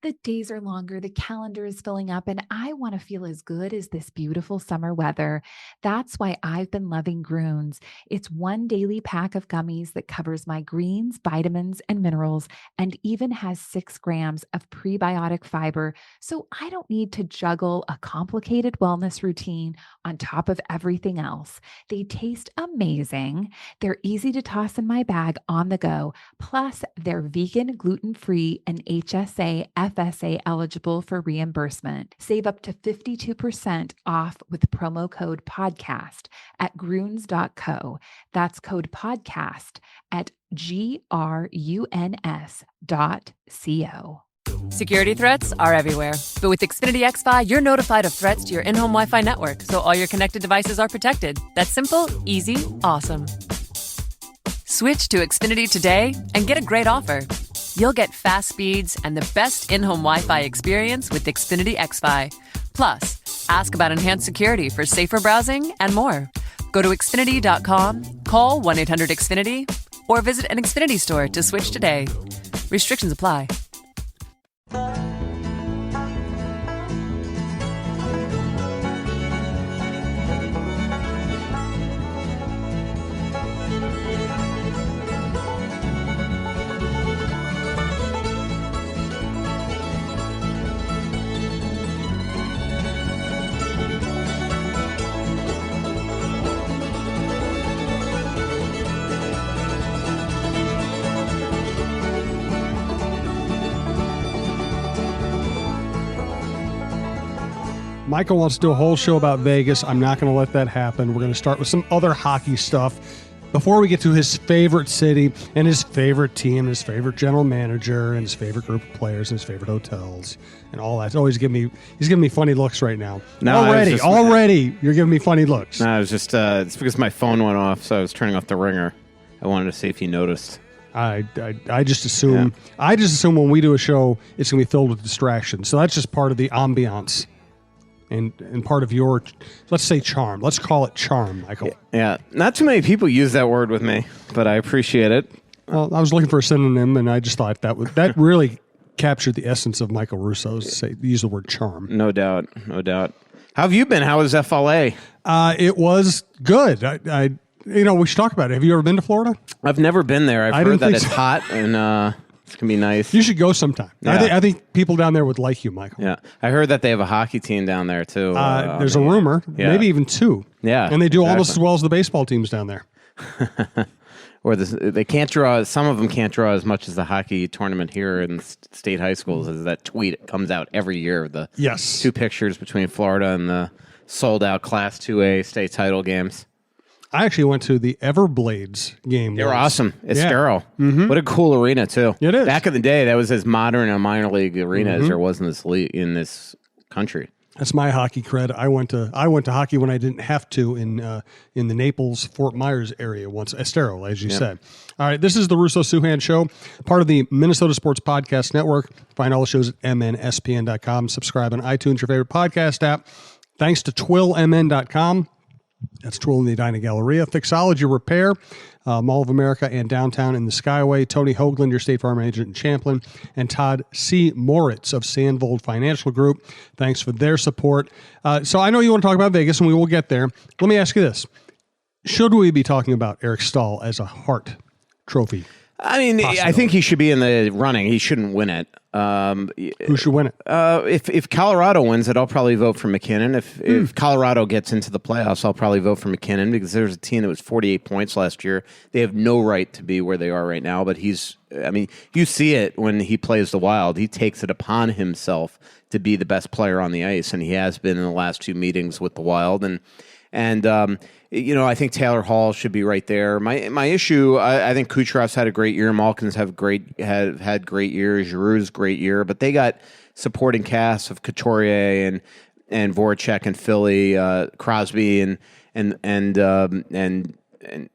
The days are longer, the calendar is filling up, and I want to feel as good as this beautiful summer weather. That's why I've been loving Groons. It's one daily pack of gummies that covers my greens, vitamins, and minerals, and even has 6 grams of prebiotic fiber. So I don't need to juggle a complicated wellness routine on top of everything else. They taste amazing. They're easy to toss in my bag on the go. Plus, they're vegan, gluten-free, and HSA, FSA eligible for reimbursement. Save up to 52% off with promo code podcast at gruns.co. That's code podcast at gruns.co. Security threats are everywhere. But with Xfinity XFi, you're notified of threats to your in-home Wi-Fi network, so all your connected devices are protected. That's simple, easy, awesome. Switch to Xfinity today and get a great offer. You'll get fast speeds and the best in-home Wi-Fi experience with Xfinity XFi. Plus, ask about enhanced security for safer browsing and more. Go to Xfinity.com, call 1-800-XFINITY, or visit an Xfinity store to switch today. Restrictions apply. Michael wants to do a whole show about Vegas. I'm not going to let that happen. We're going to start with some other hockey stuff before we get to his favorite city and his favorite team, and his favorite general manager, and his favorite group of players, and his favorite hotels, and all that. He's giving me funny looks right now. No, already, you're giving me funny looks. No, I was just it's because my phone went off, so I was turning off the ringer. I wanted to see if you noticed. I just assume when we do a show, it's going to be filled with distractions. So that's just part of the ambiance. And part of your, let's say, charm. Let's call it charm, Michael. Yeah. Not too many people use that word with me, but I appreciate it. Well, I was looking for a synonym, and I just thought that really captured the essence of Michael Russo, to use the word charm. No doubt. How have you been? How was FLA? It was good. We should talk about it. Have you ever been to Florida? I've never been there. I've heard that it's hot, and it's going to be nice. You should go sometime. Yeah. I think people down there would like you, Michael. Yeah. I heard that they have a hockey team down there, too. There's a rumor. Yeah. Maybe even two. Yeah. And they do almost as well as the baseball teams down there. Or they can't draw. Some of them can't draw as much as the hockey tournament here in state high schools. As that tweet comes out every year of the two pictures between Florida and the sold-out Class 2A state title games. I actually went to the Everblades game. They were awesome. Estero. Yeah. Mm-hmm. What a cool arena, too. It is. Back in the day, that was as modern a minor league arena as there was in this country. That's my hockey cred. I went to hockey when I didn't have to in the Naples, Fort Myers area once. Estero, as you said. All right, this is the Russo-Souhan Show, part of the Minnesota Sports Podcast Network. Find all the shows at mnspn.com. Subscribe on iTunes, your favorite podcast app. Thanks to twillmn.com. That's Twill in the Edina Galleria. Fixology Repair, Mall of America and downtown in the Skyway. Tony Hoaglund, your State Farm agent in Champlin. And Todd C. Moritz of Sandvold Financial Group. Thanks for their support. So I know you want to talk about Vegas, and we will get there. Let me ask you this. Should we be talking about Eric Stahl as a Hart Trophy? I mean, I think he should be in the running. He shouldn't win it. Who should win it? If Colorado wins it, I'll probably vote for McKinnon. If Colorado gets into the playoffs, I'll probably vote for McKinnon because there's a team that was 48 points last year. They have no right to be where they are right now, but you see it when he plays the Wild. He takes it upon himself to be the best player on the ice, and he has been in the last two meetings with the Wild. And I think Taylor Hall should be right there. My issue, I think Kucherov's had a great year. Malkin's had great years. Giroux's great year, but they got supporting casts of Couturier and Voracek and Philly, Crosby and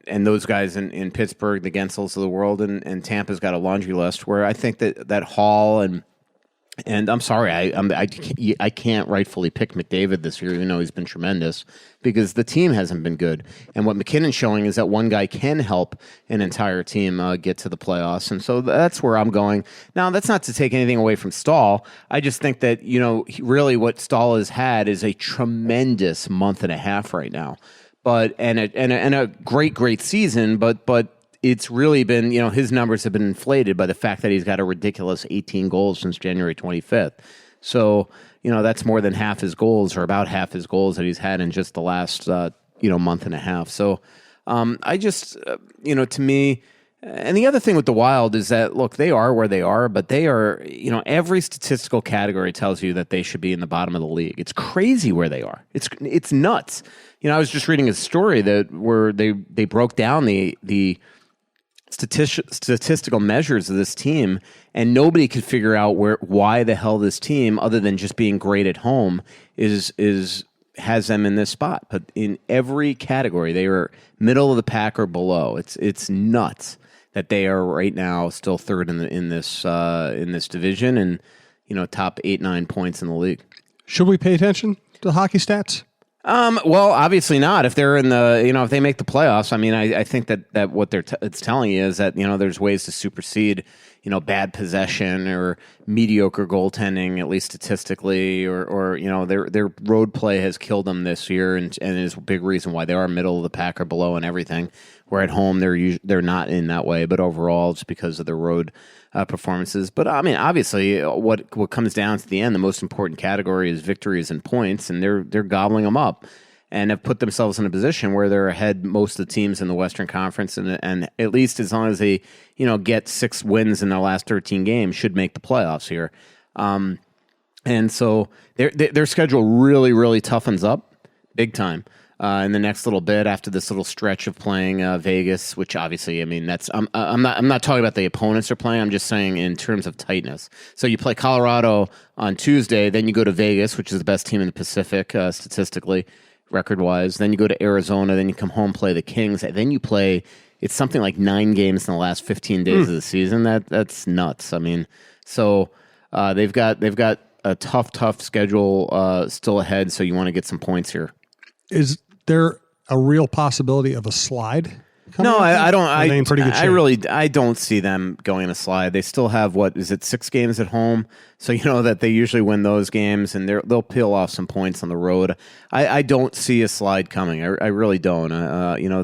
those guys in Pittsburgh, the Gensels of the world, and Tampa's got a laundry list where I think that Hall and And I'm sorry, I can't rightfully pick McDavid this year, even though he's been tremendous, because the team hasn't been good. And what McKinnon's showing is that one guy can help an entire team get to the playoffs. And so that's where I'm going. Now, that's not to take anything away from Stahl. I just think that, really what Stahl has had is a tremendous month and a half right now. But and a great season, but it's really been, his numbers have been inflated by the fact that he's got a ridiculous 18 goals since January 25th. So, that's more than half his goals, or about half his goals that he's had in just the last, month and a half. So, I just, to me, and the other thing with the Wild is that, look, they are where they are, but they are, every statistical category tells you that they should be in the bottom of the league. It's crazy where they are. It's nuts. I was just reading a story where they broke down the statistical measures of this team, and nobody could figure out why the hell this team, other than just being great at home, has them in this spot. But in every category, they are middle of the pack or below. It's nuts that they are right now still third in this division, and top 8-9 points in the league. Should we pay attention to hockey stats? Well, obviously not. If they're in the, if they make the playoffs, I mean, I think that what it's telling you is that, there's ways to supersede, bad possession or mediocre goaltending, at least statistically, or their road play has killed them this year, and is a big reason why they are middle of the pack or below and everything. Where at home they're not in that way, but overall it's because of their road performances. But I mean, obviously, what comes down to the end, the most important category is victories and points, and they're gobbling them up, and have put themselves in a position where they're ahead most of the teams in the Western Conference, and at least as long as they get 6 wins in their last 13 games, should make the playoffs here. And so their schedule really, really toughens up big time. In the next little bit, after this little stretch of playing Vegas, which obviously, I mean, I'm not talking about the opponents are playing. I'm just saying in terms of tightness. So you play Colorado on Tuesday, then you go to Vegas, which is the best team in the Pacific statistically, record wise. Then you go to Arizona, then you come home, play the Kings, and then you play. It's something like 9 games in the last 15 days of the season. That's nuts. I mean, so they've got a tough schedule still ahead. So you want to get some points here. Is there a real possibility of a slide? No, I don't. I don't see them going in a slide. They still have 6 games at home, so that they usually win those games, and they'll peel off some points on the road. I don't see a slide coming. I really don't.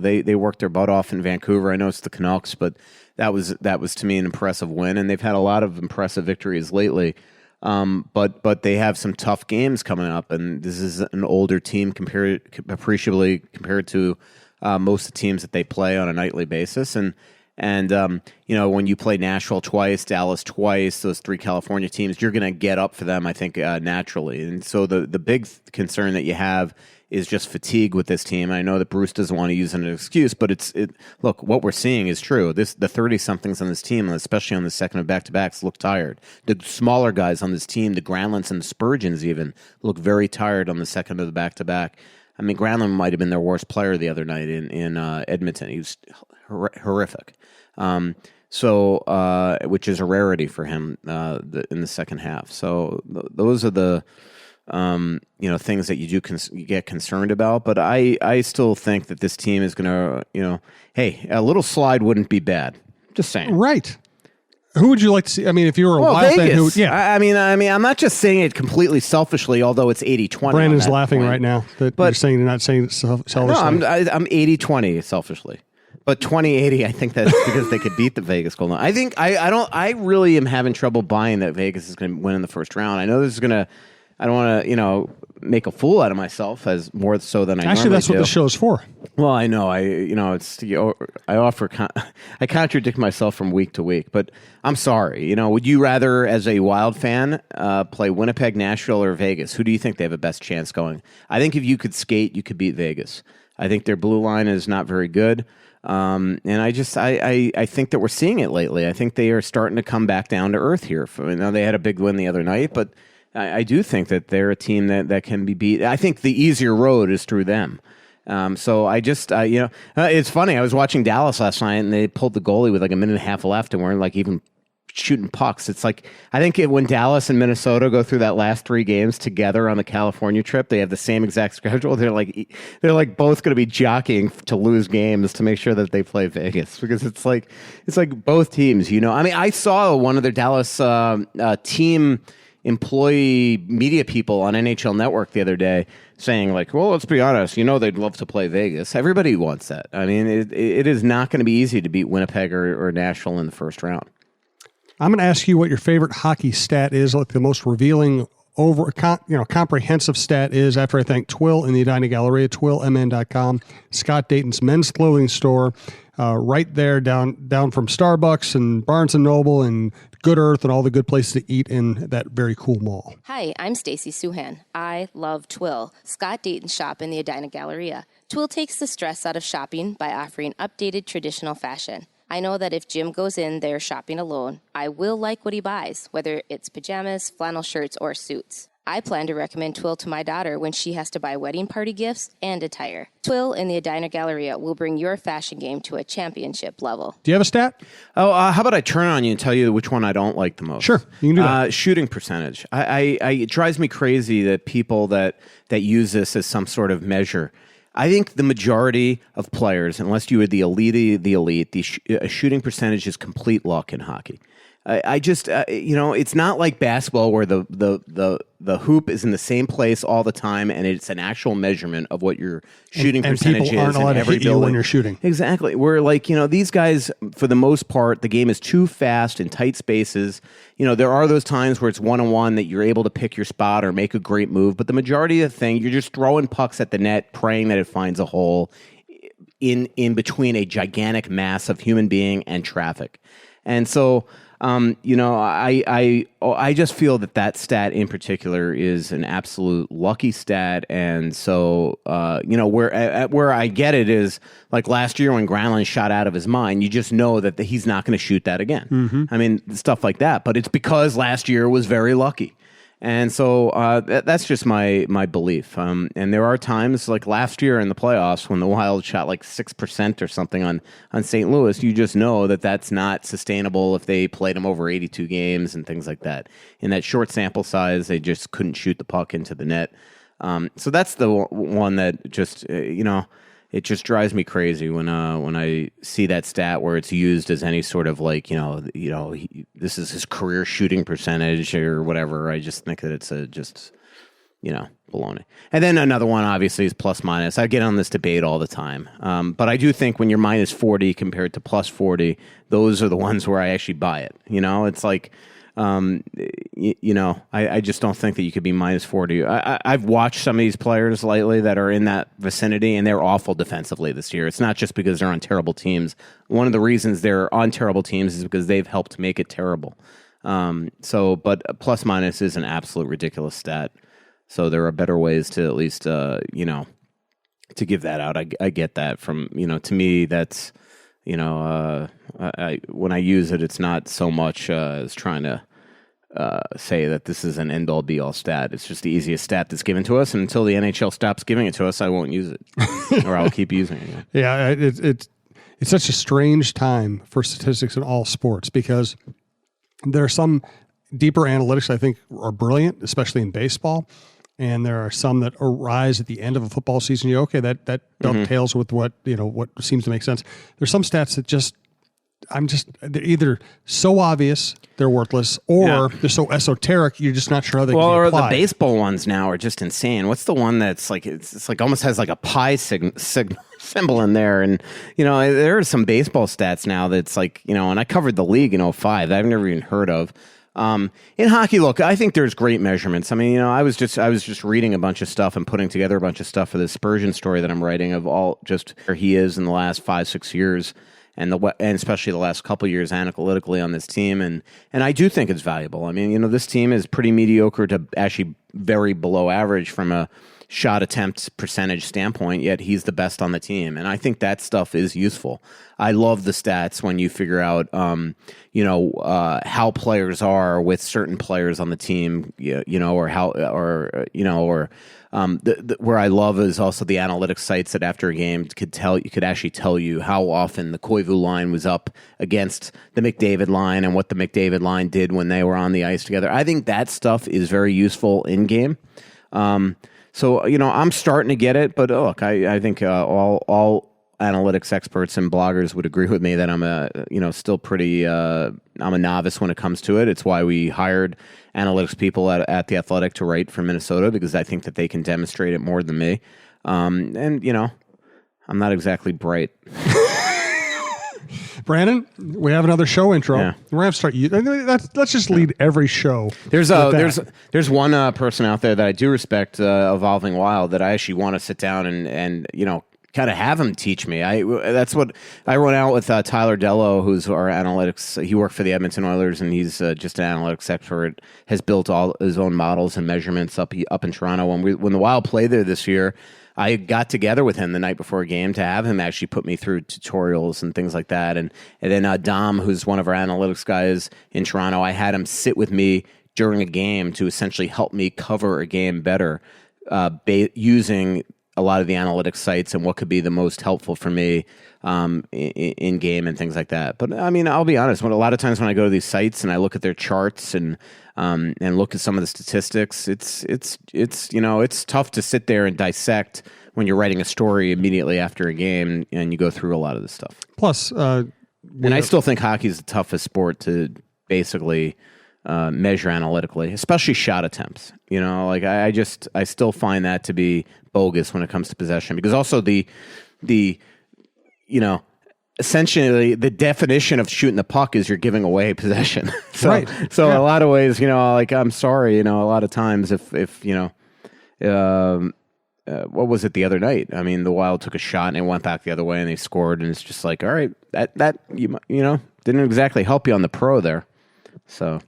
They worked their butt off in Vancouver. I know it's the Canucks, but that was to me an impressive win, and they've had a lot of impressive victories lately. But they have some tough games coming up, and this is an older team appreciably compared to most of the teams that they play on a nightly basis. And when you play Nashville twice, Dallas twice, those 3 California teams, you're going to get up for them, I think, naturally. And so the big concern that you have is just fatigue with this team. I know that Bruce doesn't want to use it as an excuse, but look, what we're seeing is true. The 30-somethings on this team, especially on the second of back-to-backs, look tired. The smaller guys on this team, the Granlunds and the Spurgeons even, look very tired on the second of the back-to-back. I mean, Granlund might have been their worst player the other night in Edmonton. He was horrific. Which is a rarity for him in the second half. So those are the things that you get concerned about. But I still think that this team is going to, hey, a little slide wouldn't be bad. Just saying. Right. Who would you like to see? I mean, if you were a Wild Vegas. fan, I mean, I'm not just saying it completely selfishly, although it's 80-20. Brandon's laughing right now that you're saying you're not saying it selfishly. No, I'm 80-20 selfishly. But 20-80, I think that's because they could beat the Vegas Golden. I think I really am having trouble buying that Vegas is going to win in the first round. I know this is going to. I don't want to, make a fool out of myself as more so than I actually. That's do. What the show's for. Well, I know. I contradict myself from week to week, but I'm sorry. Would you rather, as a Wild fan, play Winnipeg, Nashville, or Vegas? Who do you think they have a best chance going? I think if you could skate, you could beat Vegas. I think their blue line is not very good. And I think that we're seeing it lately. I think they are starting to come back down to earth here. They had a big win the other night, but I do think that they're a team that can be beat. I think the easier road is through them. So it's funny. I was watching Dallas last night, and they pulled the goalie with like a minute and a half left, and weren't like even shooting pucks. It's like, I think when Dallas and Minnesota go through that last 3 games together on the California trip, they have the same exact schedule. They're like both going to be jockeying to lose games to make sure that they play Vegas, because it's like both teams, I mean, I saw one of their Dallas team employee media people on NHL Network the other day saying, like, well, let's be honest, they'd love to play Vegas. Everybody wants that. I mean, it is not going to be easy to beat Winnipeg or Nashville in the first round. I'm going to ask you what your favorite hockey stat is, like the most revealing, comprehensive stat is, after I thank Twill in the Edina Galleria, twillmn.com, Scott Dayton's men's clothing store, right there down from Starbucks and Barnes & Noble and Good Earth and all the good places to eat in that very cool mall. Hi, I'm Stacy Souhan. I love Twill, Scott Dayton's shop in the Edina Galleria. Twill takes the stress out of shopping by offering updated traditional fashion. I know that if Jim goes in there shopping alone, I will like what he buys, whether it's pajamas, flannel shirts, or suits. I plan to recommend Twill to my daughter when she has to buy wedding party gifts and attire. Twill in the Edina Galleria will bring your fashion game to a championship level. Do you have a stat? Oh, how about I turn on you and tell you which one I don't like the most? Sure, you can do that. Shooting percentage. It drives me crazy that people that use this as some sort of measure. I think the majority of players, unless you are the elite, a shooting percentage is complete luck in hockey. I just, it's not like basketball where the hoop is in the same place all the time and it's an actual measurement of what your shooting percentage is. And people aren't allowed to hit you when you're shooting. Exactly. Where these guys, for the most part, the game is too fast in tight spaces. There are those times where it's one-on-one that you're able to pick your spot or make a great move, but the majority of the thing, you're just throwing pucks at the net, praying that it finds a hole in between a gigantic mass of human being and traffic. And so, I just feel that stat in particular is an absolute lucky stat. And so, where I get it is like last year when Granlund shot out of his mind, you just know that he's not going to shoot that again. Mm-hmm. I mean, stuff like that. But it's because last year was very lucky. And so that's just my belief. And there are times like last year in the playoffs when the Wild shot like 6% or something on St. Louis, you just know that that's not sustainable if they played them over 82 games and things like that. In that short sample size, they just couldn't shoot the puck into the net. So that's the one that just, it just drives me crazy when I see that stat where it's used as any sort of like, this is his career shooting percentage or whatever. I just think that it's baloney. And then another one obviously is plus minus. I get on this debate all the time. But I do think when you're minus 40 compared to plus 40, those are the ones where I actually buy it. It's like, I just don't think that you could be minus 40. I've watched some of these players lately that are in that vicinity, and they're awful defensively this year. It's not just because they're on terrible teams. One of the reasons they're on terrible teams is because they've helped make it terrible. But plus minus is an absolute ridiculous stat. So there are better ways to at least, to give that out. I get that from, to me, that's, when I use it, it's not so much as trying to say that this is an end-all, be-all stat. It's just the easiest stat that's given to us, and until the NHL stops giving it to us, I won't use it, or I'll keep using it. Yeah, it's such a strange time for statistics in all sports because there are some deeper analytics I think are brilliant, especially in baseball. And there are some that arise at the end of a football season. That dovetails with what seems to make sense. There's some stats that they're either so obvious they're worthless, or they're so esoteric you're just not sure how they can be applied. Or the baseball ones now are just insane. What's the one that's like it's like almost has like a pi symbol in there? And there are some baseball stats now that's like and I covered the league in 2005 that I've never even heard of. In hockey, look, I think there's great measurements. I mean, I was just reading a bunch of stuff and putting together a bunch of stuff for this Spurgeon story that I'm writing of all just where he is in the last 5-6 years, and especially the last couple of years analytically on this team, and I do think it's valuable. I mean, this team is pretty mediocre to actually very below average from a shot attempt percentage standpoint, yet he's the best on the team. And I think that stuff is useful. I love the stats when you figure out, how players are with certain players on the team, where I love is also the analytics sites that after a game could actually tell you how often the Koivu line was up against the McDavid line and what the McDavid line did when they were on the ice together. I think that stuff is very useful in game. So, I'm starting to get it, but look, I think all analytics experts and bloggers would agree with me that I'm still pretty, I'm a novice when it comes to it. It's why we hired analytics people at The Athletic to write for Minnesota, because I think that they can demonstrate it more than me. I'm not exactly bright. Brandon, we have another show intro. Yeah. We're going to start. Let's just lead every show. There's one person out there that I do respect, Evolving Wild, that I actually want to sit down and kind of have him teach me. That's what I went out with Tyler Dello, who's our analytics. He worked for the Edmonton Oilers, and he's just an analytics expert. Has built all his own models and measurements up in Toronto. When the Wild played there this year, I got together with him the night before a game to have him actually put me through tutorials and things like that. And then Dom, who's one of our analytics guys in Toronto, I had him sit with me during a game to essentially help me cover a game better, using a lot of the analytics sites and what could be the most helpful for me in game and things like that. But I mean, I'll be honest. A lot of times when I go to these sites and I look at their charts and look at some of the statistics, it's tough to sit there and dissect when you're writing a story immediately after a game and you go through a lot of this stuff. Plus, and I still think hockey is the toughest sport to basically measure analytically, especially shot attempts. I still find that to be bogus when it comes to possession, because also the essentially the definition of shooting the puck is you're giving away possession. Right. So a lot of ways, I'm sorry, a lot of times if what was it the other night? I mean, the Wild took a shot and it went back the other way and they scored, and it's just like, all right, that didn't exactly help you on the pro there. So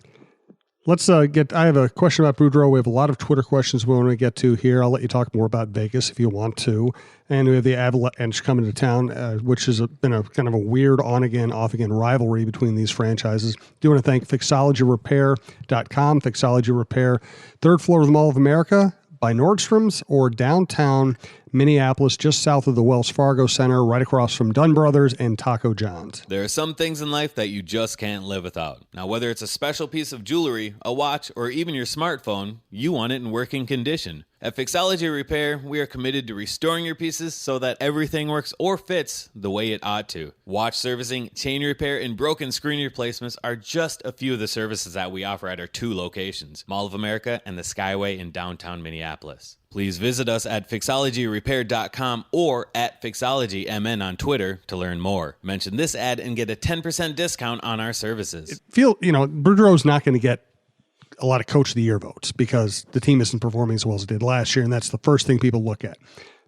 let's I have a question about Boudreaux. We have a lot of Twitter questions we want to get to here. I'll let you talk more about Vegas if you want to. And we have the Avalanche coming to town, which has been a kind of a weird on-again, off-again rivalry between these franchises. Do want to thank Fixologyrepair.com. Fixology Repair, third floor of the Mall of America by Nordstrom's, or downtown Minneapolis, just south of the Wells Fargo Center, right across from Dunn Brothers and Taco John's. There are some things in life that you just can't live without. Now, whether it's a special piece of jewelry, a watch, or even your smartphone, you want it in working condition. At Fixology Repair, we are committed to restoring your pieces so that everything works or fits the way it ought to. Watch servicing, chain repair, and broken screen replacements are just a few of the services that we offer at our 2 locations, Mall of America and the Skyway in downtown Minneapolis. Please visit us at fixologyrepair.com or at fixologymn on Twitter to learn more. Mention this ad and get a 10% discount on our services. Boudreaux's not going to get a lot of Coach of the Year votes because the team isn't performing as well as it did last year, and that's the first thing people look at.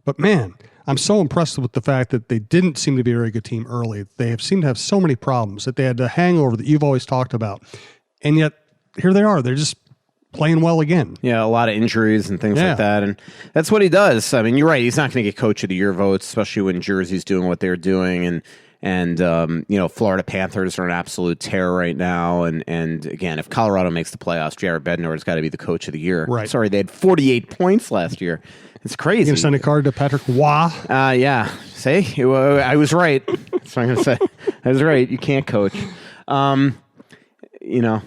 But man, I'm so impressed with the fact that they didn't seem to be a very good team early. They have seemed to have so many problems, that they had the hangover that you've always talked about, and yet here they are. They're just playing well again. Yeah, a lot of injuries and things like that, and that's what he does. I mean, you're right. He's not going to get Coach of the Year votes, especially when Jersey's doing what they're doing, and Florida Panthers are an absolute terror right now. And again, if Colorado makes the playoffs, Jared Bednar's got to be the Coach of the Year. Right. Sorry, they had 48 points last year. It's crazy. You going to send a card to Patrick Waugh? Yeah. See, I was right. That's what I'm going to say. I was right. You can't coach.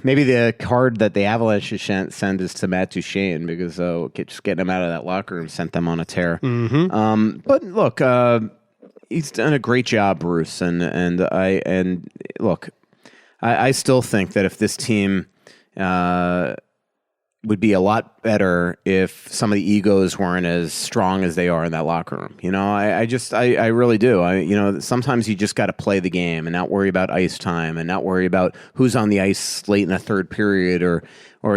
Maybe the card that the Avalanche should send is to Matt Duchene, because just getting him out of that locker room sent them on a tear. Mm-hmm. But look, he's done a great job, Bruce, and I still think that if this team would be a lot better if some of the egos weren't as strong as they are in that locker room. I really do. Sometimes you just got to play the game and not worry about ice time and not worry about who's on the ice late in the third period or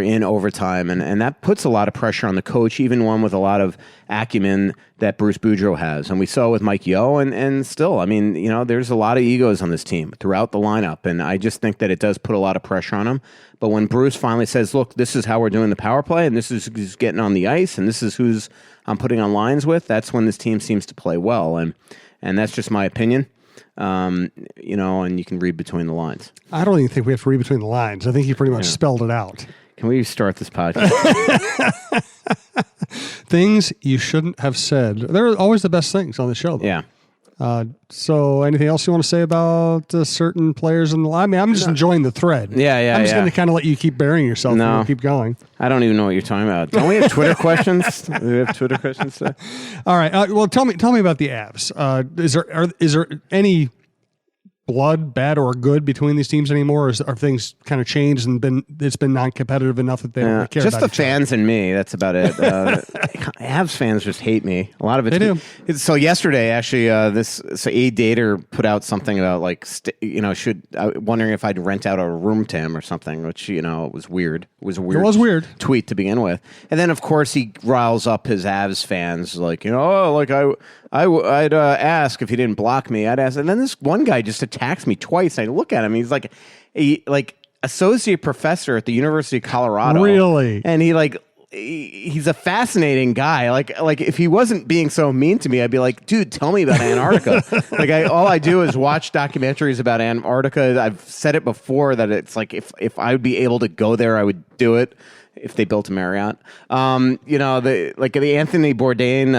in overtime. And that puts a lot of pressure on the coach, even one with a lot of acumen that Bruce Boudreau has. And we saw with Mike Yeo, and still, I mean, there's a lot of egos on this team throughout the lineup. And I just think that it does put a lot of pressure on them. But when Bruce finally says, look, this is how we're doing the power play, and this is who's getting on the ice, and this is who's I'm putting on lines with, that's when this team seems to play well. And that's just my opinion. And you can read between the lines. I don't even think we have to read between the lines. I think you pretty much spelled it out. Can we start this podcast? Things you shouldn't have said. They're always the best things on the show, though. Yeah. So anything else you want to say about certain players in the line? I mean, I'm just enjoying the thread. Yeah. I'm just going to kind of let you keep burying yourself and keep going. I don't even know what you're talking about. Don't we have Twitter questions? Do we have Twitter questions today? All right. Well, tell me about the Avs. Is there any blood, bad or good, between these teams anymore? Or are things kind of changed and it's been non-competitive enough that they don't care just about the fans and me. That's about it. Avs fans just hate me. A lot of it. They do. So yesterday, actually, A. Dater put out something about wondering if I'd rent out a room to him or something, which was weird. It was a weird tweet to begin with, and then of course he riles up his Avs fans I'd ask if he didn't block me. I'd ask, and then this one guy just attacks me twice. I look at him. He's like associate professor at the University of Colorado. Really? And he's a fascinating guy. Like if he wasn't being so mean to me, I'd be like, dude, tell me about Antarctica. All I do is watch documentaries about Antarctica. I've said it before that it's like if I would be able to go there, I would do it. If they built a Marriott, the Anthony Bourdain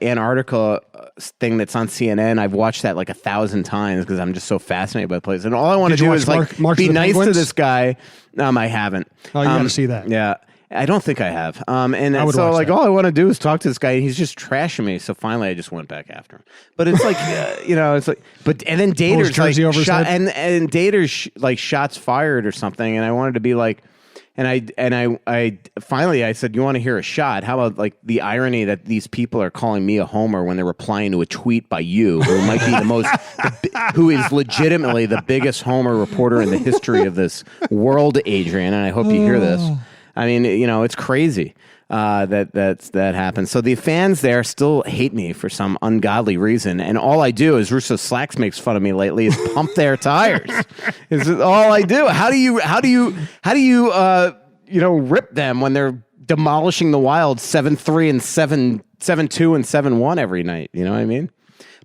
Antarctica thing that's on CNN, I've watched that 1,000 times because I'm just so fascinated by the place. And all I want to do is be nice to this guy. I haven't. Oh, you got to see that. Yeah. I don't think I have. All I want to do is talk to this guy, and he's just trashing me. So finally, I just went back after him. But it's and then Dater's shot, and Dater's shots fired or something, and I wanted to be like. And I finally I said, you want to hear a shot? How about the irony that these people are calling me a homer when they're replying to a tweet by you, who might be who is legitimately the biggest homer reporter in the history of this world, Adrian. And I hope you hear this. I mean, it's crazy that happens. So the fans there still hate me for some ungodly reason, and all I do is Russo Slacks makes fun of me lately is pump their tires. Is all I do. How do you rip them when they're demolishing the Wild 7-3 and 7-2 and 7-1 every night? You know what I mean?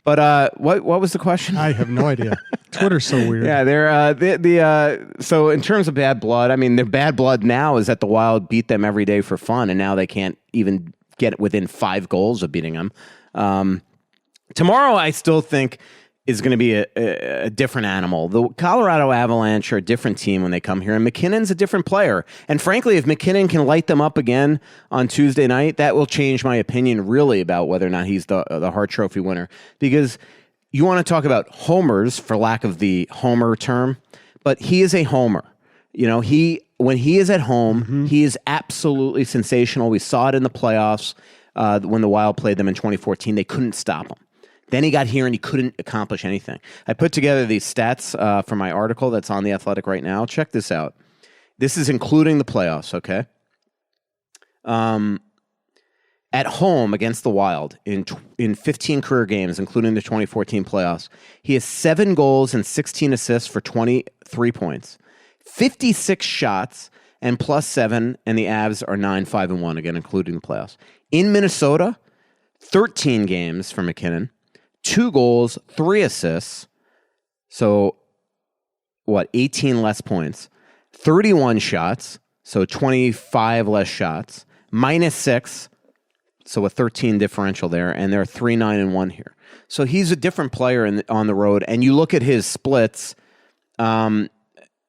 But what was the question? I have no idea. Twitter's so weird. Yeah, they're so in terms of bad blood, I mean, their bad blood now is that the Wild beat them every day for fun, and now they can't even get within 5 goals of beating them. Tomorrow, I still think is going to be a different animal. The Colorado Avalanche are a different team when they come here, and McKinnon's a different player. And frankly, if McKinnon can light them up again on Tuesday night, that will change my opinion really about whether or not he's the Hart Trophy winner. Because you want to talk about homers, for lack of the homer term, but he is a homer. When he is at home, he is absolutely sensational. We saw it in the playoffs when the Wild played them in 2014. They couldn't stop him. Then he got here and he couldn't accomplish anything. I put together these stats for my article that's on The Athletic right now. Check this out. This is including the playoffs, okay? At home against the Wild in 15 career games, including the 2014 playoffs, he has 7 goals and 16 assists for 23 points, 56 shots and +7, and the Avs are 9-5-1, again, including the playoffs. In Minnesota, 13 games for McKinnon, 2 goals, 3 assists. So, 18 less points. 31 shots, so 25 less shots. -6, so a 13 differential there. And they're 3-9-1 here. So he's a different player on the road. And you look at his splits,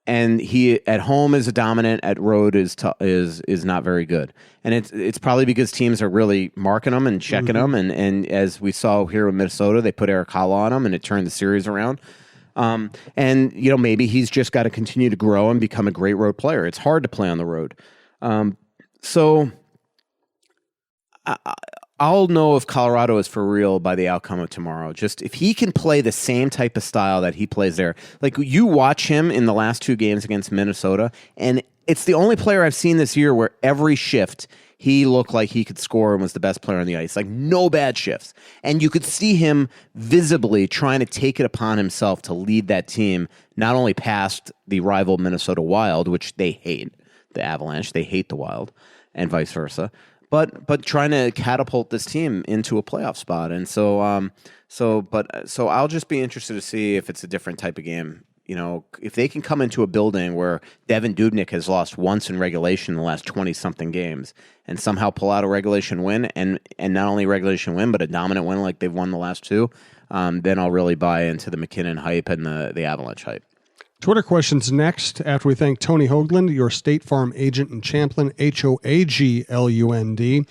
and he at home is a dominant, at road is not very good. And it's probably because teams are really marking him and checking him. And as we saw here in Minnesota, they put Eric Holla on him and it turned the series around. And maybe he's just got to continue to grow and become a great road player. It's hard to play on the road. So I'll know if Colorado is for real by the outcome of tomorrow. Just if he can play the same type of style that he plays there. Like, you watch him in the last 2 games against Minnesota, and it's the only player I've seen this year where every shift he looked like he could score and was the best player on the ice. Like, no bad shifts. And you could see him visibly trying to take it upon himself to lead that team, not only past the rival Minnesota Wild, which they hate, the Avalanche, they hate the Wild, and vice versa, but trying to catapult this team into a playoff spot. And so I'll just be interested to see if it's a different type of game. You know, if they can come into a building where Devin Dubnyk has lost once in regulation in the last 20-something games and somehow pull out a regulation win, and not only regulation win, but a dominant win like they've won the last two, then I'll really buy into the McKinnon hype and the Avalanche hype. Twitter questions next after we thank Tony Hoaglund, your State Farm agent in Champlin, Hoaglund.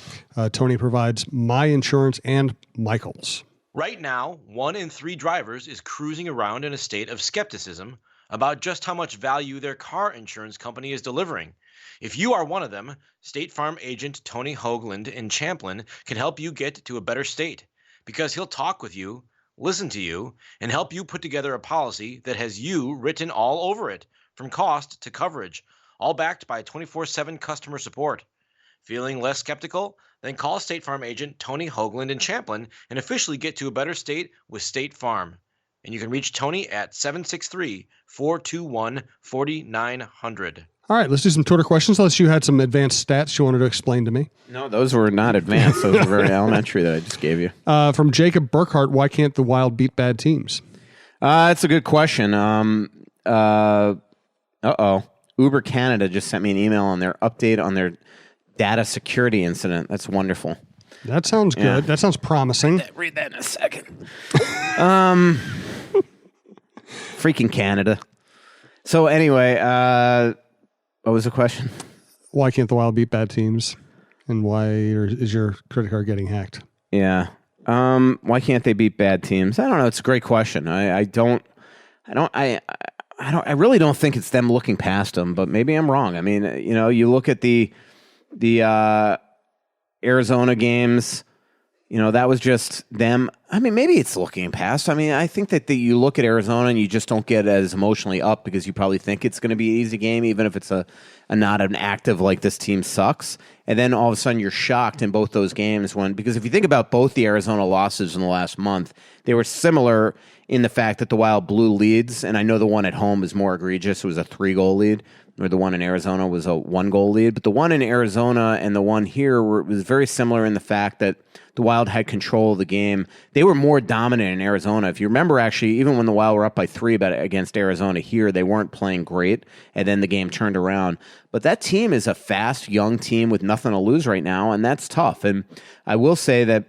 Tony provides my insurance and Michael's. Right now, 1 in 3 drivers is cruising around in a state of skepticism about just how much value their car insurance company is delivering. If you are one of them, State Farm agent Tony Hoaglund in Champlin can help you get to a better state, because he'll talk with you, listen to you, and help you put together a policy that has you written all over it, from cost to coverage, all backed by 24/7 customer support. Feeling less skeptical? Then call State Farm agent Tony Hoaglund in Champlin and officially get to a better state with State Farm. And you can reach Tony at 763-421-4900. All right, let's do some Twitter questions, unless you had some advanced stats you wanted to explain to me. No, those were not advanced. Those were very elementary that I just gave you. From Jacob Burkhart, why can't the Wild beat bad teams? That's a good question. Uber Canada just sent me an email on their update on their data security incident. That's wonderful. That sounds good. Yeah. That sounds promising. Read that in a second. Freaking Canada. So anyway, what was the question? Why can't the Wild beat bad teams? And why is your credit card getting hacked? Yeah. Why can't they beat bad teams? I don't know. It's a great question. I really don't think it's them looking past them, but maybe I'm wrong. I mean, you know, you look at the Arizona games, you know, that was just them. I mean, maybe it's looking past. I mean, I think that you look at Arizona and you just don't get as emotionally up because you probably think it's going to be an easy game, even if it's a not an active, like, this team sucks. And then all of a sudden you're shocked in both those games because if you think about both the Arizona losses in the last month, they were similar in the fact that the Wild blew leads. And I know the one at home is more egregious. It was a 3-goal lead, where the one in Arizona was a 1-goal lead. But the one in Arizona and the one here was very similar in the fact that the Wild had control of the game. They were more dominant in Arizona. If you remember, actually, even when the Wild were up by 3 against Arizona here, they weren't playing great, and then the game turned around. But that team is a fast, young team with nothing to lose right now, and that's tough. And I will say that,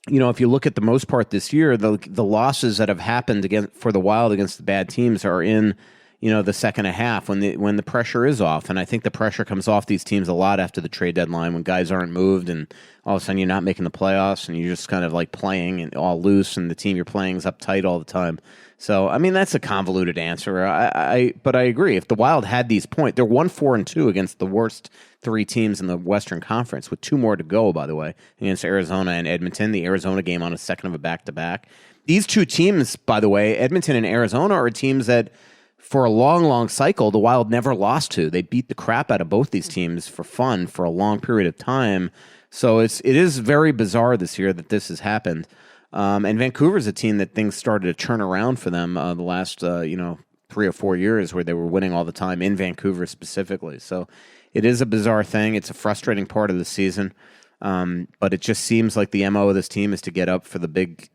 you know, if you look at the most part this year, the losses that have happened for the Wild against the bad teams are in, you know, the second half when the pressure is off. And I think the pressure comes off these teams a lot after the trade deadline when guys aren't moved and all of a sudden you're not making the playoffs and you're just kind of like playing and all loose and the team you're playing is uptight all the time. So, I mean, that's a convoluted answer. But I agree. If the Wild had these points, they're 1-4-2 against the worst 3 teams in the Western Conference with 2 more to go, by the way, against Arizona and Edmonton, the Arizona game on a second of a back-to-back. These 2 teams, by the way, Edmonton and Arizona, are teams that for a long, long cycle, the Wild never lost to. They beat the crap out of both these teams for fun for a long period of time. So it is very bizarre this year that this has happened. And Vancouver's a team that things started to turn around for them the last 3 or 4 years where they were winning all the time in Vancouver specifically. So it is a bizarre thing. It's a frustrating part of the season. But it just seems like the MO of this team is to get up for the big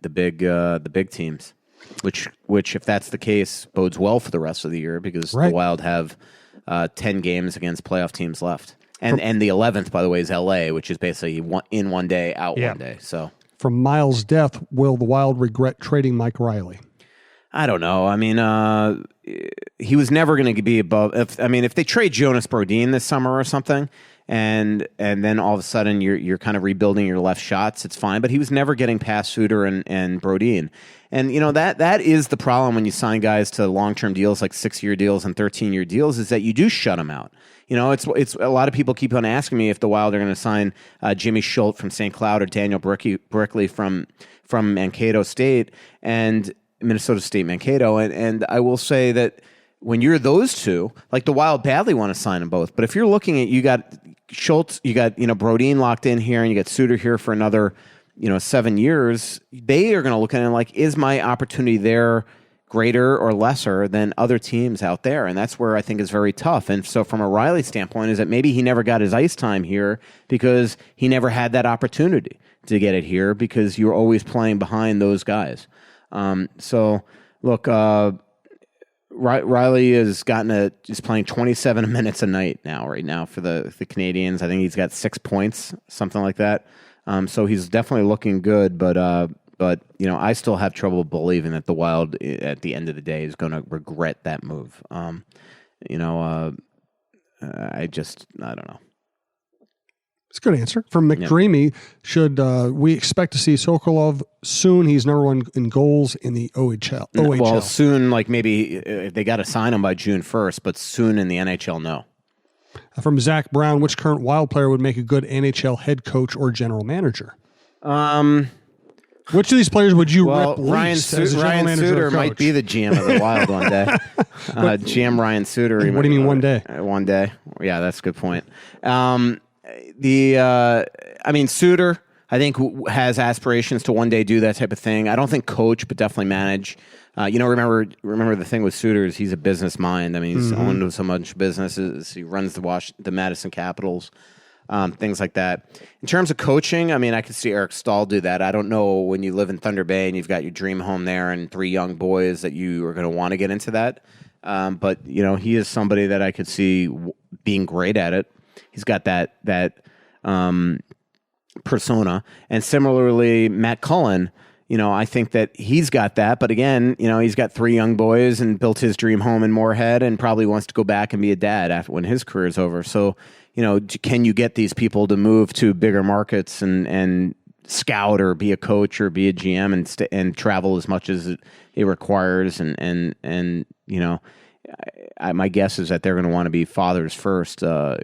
teams. Which, if that's the case, bodes well for the rest of the year because the Wild have 10 games against playoff teams left. And the 11th, by the way, is LA, which is basically in one day, out one day. So from Miles' death, will the Wild regret trading Mike Riley? I don't know. I mean, he was never going to be above. If they trade Jonas Brodin this summer or something, and then all of a sudden you're kind of rebuilding your left shots, it's fine. But he was never getting past Suter and Brodin. And, you know, that is the problem when you sign guys to long-term deals like 6-year deals and 13-year deals is that you do shut them out. You know, it's a lot of people keep on asking me if the Wild are going to sign Jimmy Schultz from St. Cloud or Daniel Brickley from Mankato State and Minnesota State Mankato. And I will say that when you're those two, like the Wild badly want to sign them both. But if you're looking at, you got Schultz, you got, Brodin locked in here, and you got Suter here for another, 7 years, they are going to look at it like, is my opportunity there greater or lesser than other teams out there? And that's where I think is very tough. And so from a Riley standpoint is that maybe he never got his ice time here because he never had that opportunity to get it here because you're always playing behind those guys. So look, Riley is playing 27 minutes a night right now for the Canadians. I think he's got 6 points, something like that. So he's definitely looking good, but I still have trouble believing that the Wild at the end of the day is going to regret that move. I don't know. It's a good answer. From McDreamy, should we expect to see Sokolov soon? He's number one in goals in the OHL. Well, soon, like maybe if they got to sign him by June 1st, but soon in the NHL, no. From Zach Brown, which current Wild player would make a good NHL head coach or general manager? Which of these players would you rep least as a general manager Suter or coach? might be the GM of the Wild one day. GM Ryan Suter. What do you mean one day? One day. Yeah, that's a good point. Suter, I think, has aspirations to one day do that type of thing. I don't think coach, but definitely manage. Remember the thing with Suter is he's a business mind. I mean, he's owned so much businesses. He runs the Madison Capitals, things like that. In terms of coaching, I mean, I could see Eric Stahl do that. I don't know when you live in Thunder Bay and you've got your dream home there and 3 young boys that you are going to want to get into that. But he is somebody that I could see being great at it. He's got that persona. And similarly, Matt Cullen, I think that he's got that. But again, he's got 3 young boys and built his dream home in Moorhead and probably wants to go back and be a dad when his career is over. So, can you get these people to move to bigger markets and scout or be a coach or be a GM and travel as much as it requires? My guess is that they're going to want to be fathers first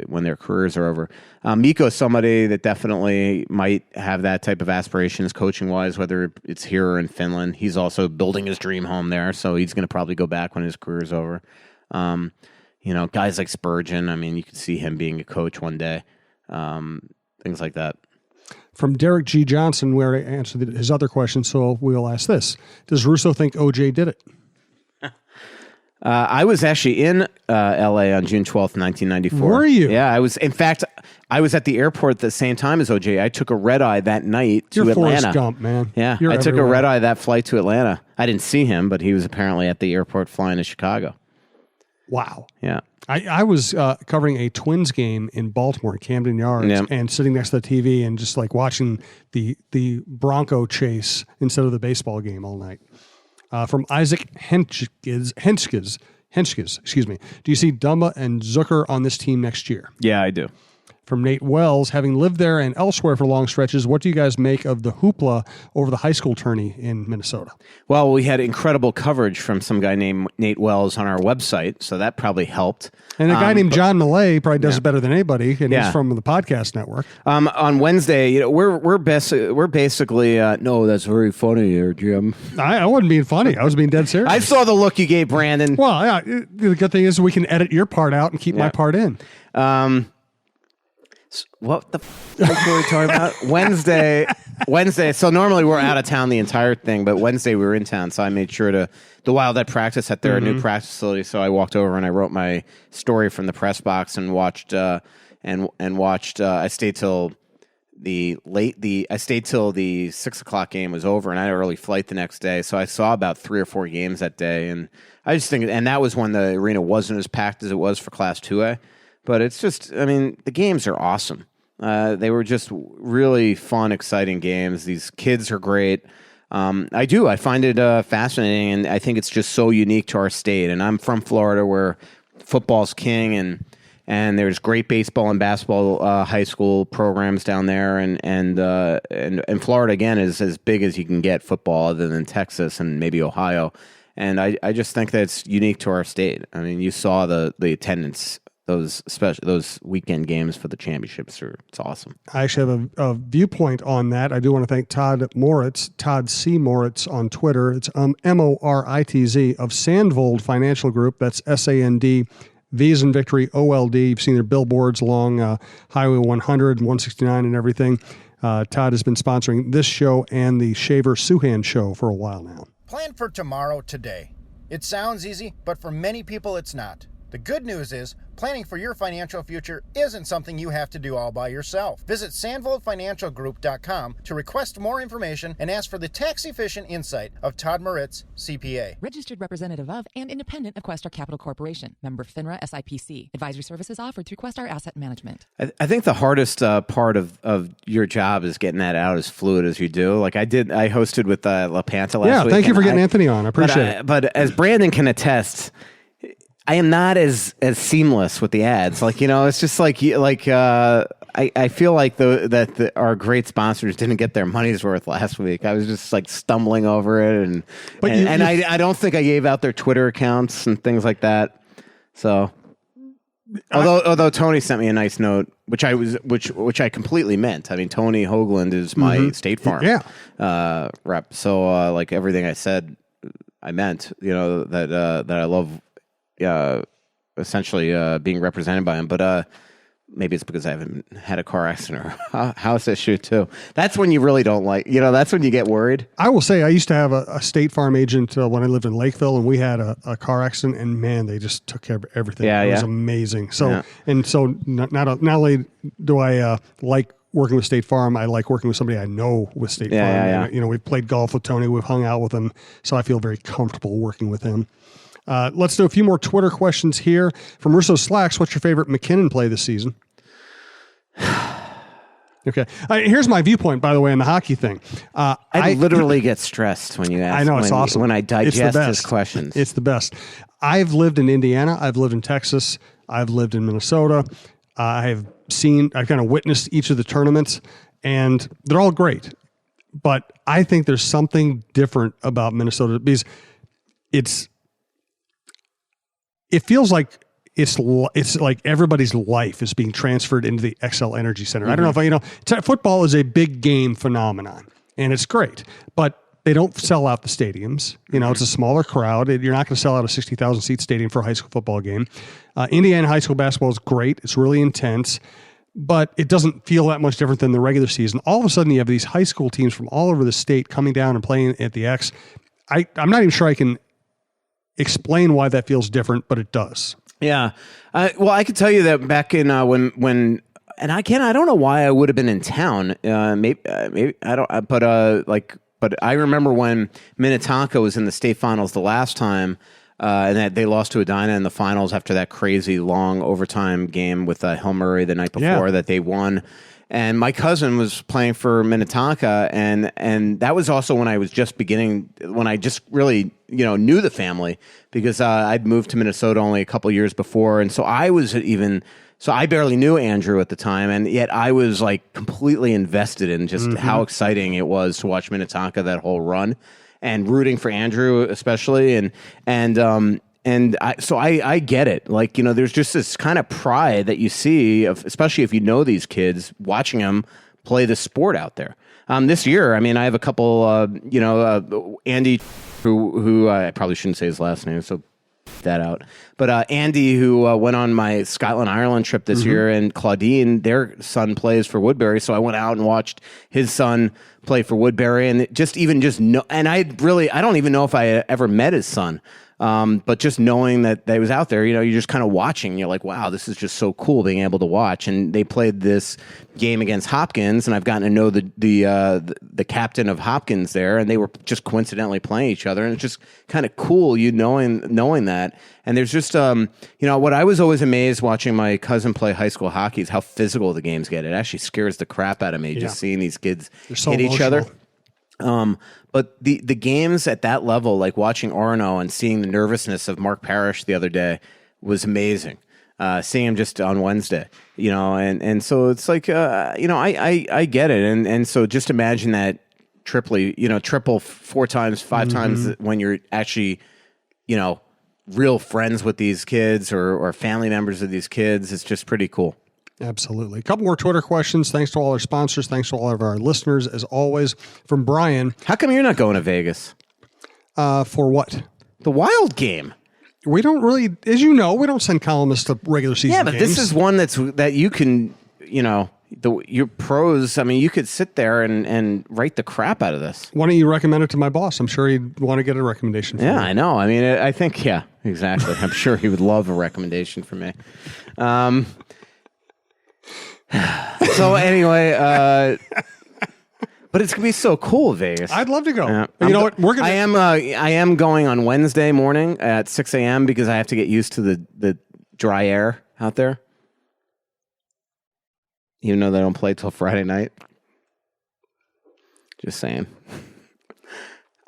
when their careers are over. Mikko's somebody that definitely might have that type of aspirations coaching-wise, whether it's here or in Finland. He's also building his dream home there, so he's going to probably go back when his career is over. Guys like Spurgeon, I mean, you could see him being a coach one day. Things like that. From Derek G. Johnson, where I answered his other question, so we'll ask this. Does Russo think OJ did it? I was actually in L.A. on June 12th, 1994. Were you? Yeah, I was. In fact, I was at the airport at the same time as OJ. I took a red eye that night to You're Atlanta. Forrest Gump, man. Yeah, I took a red eye that flight to Atlanta. I didn't see him, but he was apparently at the airport flying to Chicago. Wow. Yeah. I was covering a Twins game in Baltimore, Camden Yards, and sitting next to the TV and just like watching the Bronco chase instead of the baseball game all night. From Isaac Henskes, excuse me. Do you see Dumba and Zucker on this team next year? Yeah, I do. From Nate Wells, having lived there and elsewhere for long stretches, what do you guys make of the hoopla over the high school tourney in Minnesota? Well, we had incredible coverage from some guy named Nate Wells on our website, so that probably helped. And a guy named John Millay probably does it better than anybody, and he's from the podcast network. On Wednesday, we're basically no, that's very funny here, Jim. I wasn't being funny. I was being dead serious. I saw the look you gave Brandon. Well, yeah, the good thing is we can edit your part out and keep my part in. What the fuck were we talking about? Wednesday. So normally we're out of town the entire thing, but Wednesday we were in town, so I made sure the Wild had practice at their new practice facility. So I walked over and I wrote my story from the press box and watched. I stayed till the 6:00 game was over, and I had an early flight the next day. So I saw about 3 or 4 games that day, and I just think, and that was when the arena wasn't as packed as it was for Class 2A. But it's just, I mean, the games are awesome. They were just really fun, exciting games. These kids are great. I find it fascinating, and I think it's just so unique to our state. And I'm from Florida, where football's king, and there's great baseball and basketball high school programs down there. And Florida, again, is as big as you can get football, other than Texas and maybe Ohio. And I just think that it's unique to our state. I mean, you saw the attendance those weekend games for the championships it's awesome. I actually have a viewpoint on that. I do want to thank Todd Moritz, Todd C. Moritz on Twitter. It's Moritz of Sandvold Financial Group. That's SAND, V as in Victory, OLD. You've seen their billboards along Highway 100 and 169 and everything. Todd has been sponsoring this show and the Shaver-Souhan show for a while now. Plan for tomorrow today. It sounds easy, but for many people it's not. The good news is, planning for your financial future isn't something you have to do all by yourself. Visit sandvoldfinancialgroup.com to request more information and ask for the tax-efficient insight of Todd Moritz, CPA. Registered representative of and independent of Questar Capital Corporation. Member FINRA SIPC. Advisory services offered through Questar Asset Management. I think the hardest part of your job is getting that out as fluid as you do. Like I hosted with La Panta last week. Yeah, thank you for getting Anthony on. I appreciate it. But as Brandon can attest, I am not as seamless with the ads. Like, it's just I feel like our great sponsors didn't get their money's worth last week. I was just like stumbling over it, I don't think I gave out their Twitter accounts and things like that. So, although Tony sent me a nice note, which I completely meant. I mean, Tony Hoaglund is my State Farm rep. So, like everything I said, I meant. That I love. Essentially being represented by him, but maybe it's because I haven't had a car accident or house issue too. That's when you really don't like, that's when you get worried. I will say I used to have a State Farm agent when I lived in Lakeville, and we had a car accident, and man, they just took care of everything. It was amazing. So, not only do I like working with State Farm, I like working with somebody I know with State Farm. Yeah. We've played golf with Tony, we've hung out with him, so I feel very comfortable working with him. Let's do a few more Twitter questions here. From Russo Slacks, what's your favorite McKinnon play this season? Okay. Here's my viewpoint, by the way, on the hockey thing. I literally get stressed when you ask. I know, it's awesome. When I digest his questions. It's the best. I've lived in Indiana. I've lived in Texas. I've lived in Minnesota. I've kind of witnessed each of the tournaments, and they're all great. But I think there's something different about Minnesota because it feels like it's like everybody's life is being transferred into the XL Energy Center. I don't know if football is a big game phenomenon, and it's great, but they don't sell out the stadiums. It's a smaller crowd. You're not going to sell out a 60,000 seat stadium for a high school football game. Indiana high school basketball is great. It's really intense, but it doesn't feel that much different than the regular season. All of a sudden, you have these high school teams from all over the state coming down and playing at the X. I'm not even sure I can explain why that feels different, but it does. Yeah. Well, I could tell you that back in when and I don't know why I would have been in town. Maybe I don't. But I remember when Minnetonka was in the state finals the last time, and that they lost to Edina in the finals after that crazy long overtime game with Hill Murray the night before that they won. And my cousin was playing for Minnetonka, and that was also when I was just when I just really, knew the family, because I'd moved to Minnesota only a couple years before. And so I barely knew Andrew at the time, and yet I was like completely invested in just how exciting it was to watch Minnetonka that whole run, and rooting for Andrew especially. So I get it. Like, there's just this kind of pride that you see, especially if you know these kids, watching them play the sport out there. This year, I mean, I have a couple, Andy, who I probably shouldn't say his last name, so that out. But Andy, who went on my Scotland Ireland trip this year, and Claudine, their son plays for Woodbury, so I went out and watched his son play for Woodbury, and and I don't even know if I ever met his son. But just knowing that they was out there, you're just kind of watching. You're like, wow, this is just so cool being able to watch. And they played this game against Hopkins, and I've gotten to know the captain of Hopkins there, and they were just coincidentally playing each other, and it's just kind of cool, knowing that. And there's just what I was always amazed watching my cousin play high school hockey is how physical the games get. It actually scares the crap out of me just seeing these kids hit each other. But the games at that level, like watching Orono and seeing the nervousness of Mark Parrish the other day, was amazing. Seeing him just on Wednesday, and so it's like, I get it. And so just imagine that triple 4 times, 5 times when you're actually, real friends with these kids or family members of these kids. It's just pretty cool. Absolutely. A couple more Twitter questions. Thanks to all our sponsors. Thanks to all of our listeners, as always. From Brian. How come you're not going to Vegas? For what? The Wild game. We don't really, as you know, we don't send columnists to regular season games. Yeah, but this is one that you can, your pros, I mean, you could sit there and write the crap out of this. Why don't you recommend it to my boss? I'm sure he'd want to get a recommendation from me. Yeah, I know. I mean, I think, yeah, exactly. I'm sure he would love a recommendation from me. So anyway, but it's gonna be so cool, Vegas. I'd love to go. You know what? I am going on Wednesday morning at 6 a.m. because I have to get used to the dry air out there. Even though they don't play till Friday night. Just saying.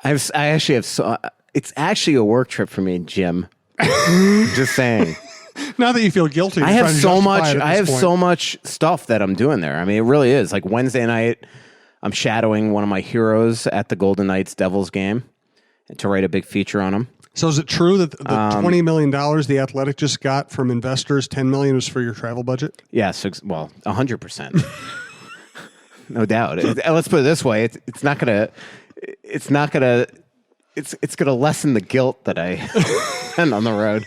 I actually have it's actually a work trip for me, Jim. Just saying. Now that you feel guilty, I have so much stuff that I'm doing there. I mean, it really is. Like Wednesday night, I'm shadowing one of my heroes at the Golden Knights Devils game to write a big feature on him. So is it true that the $20 million the Athletic just got from investors, $10 million was for your travel budget? Yes, 100%. No doubt. Let's put it this way: it's gonna lessen the guilt that I spend on the road.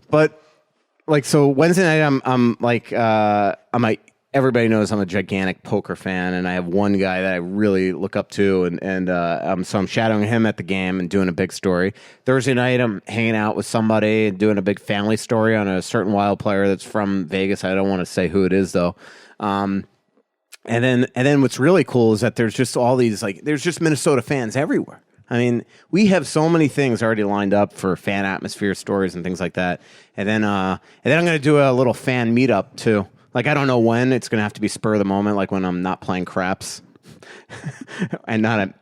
But like, so Wednesday night, everybody knows I'm a gigantic poker fan, and I have one guy that I really look up to, so I'm shadowing him at the game and doing a big story. Thursday night, I'm hanging out with somebody and doing a big family story on a certain Wild player that's from Vegas. I don't want to say who it is though. And then what's really cool is that there's just all these, there's just Minnesota fans everywhere. I mean, we have so many things already lined up for fan atmosphere stories and things like that. And then I'm going to do a little fan meetup too. Like, I don't know when. It's going to have to be spur of the moment, like when I'm not playing craps and not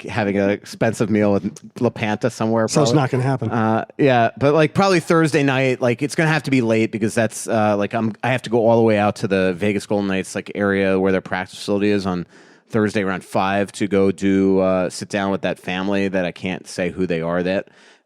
having an expensive meal with La Panta somewhere. So it's not going to happen. Yeah, but probably Thursday night, it's going to have to be late because that's I have to go all the way out to the Vegas Golden Knights area where their practice facility is on Thursday around 5 to go sit down with that family that I can't say who they are